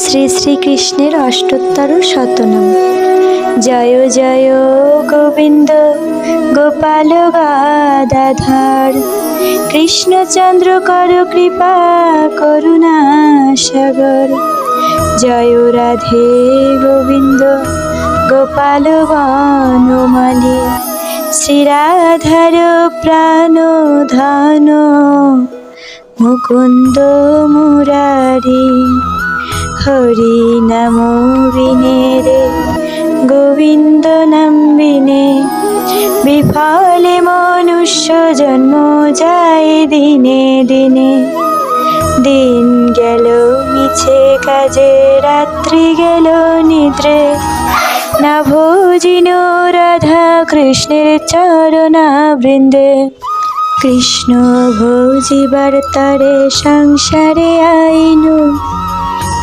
শ্রী শ্রীকৃষ্ণের অষ্টোত্তর শতনাম। জয় জয় গোবিন্দ গোপাল গাদাধর, কৃষ্ণচন্দ্র কর কৃপা করুণা সাগর। জয় রাধে গোবিন্দ গোপাল বনমালী, শ্রীরাধার প্রাণ ধন মুকুন্দ মুরারি। হরি নাম বিনে রে গোবিন্দ নাম বিনে, বিফলে মনুষ্য জন্ম যায় দিনে দিনে। দিন গেল মিছে কাজে, রাত্রি গেল নিদ্রে, না ভজিন রাধা কৃষ্ণের চরণা বৃন্দে। কৃষ্ণ ভজিবার তরে সংসারে আইনু,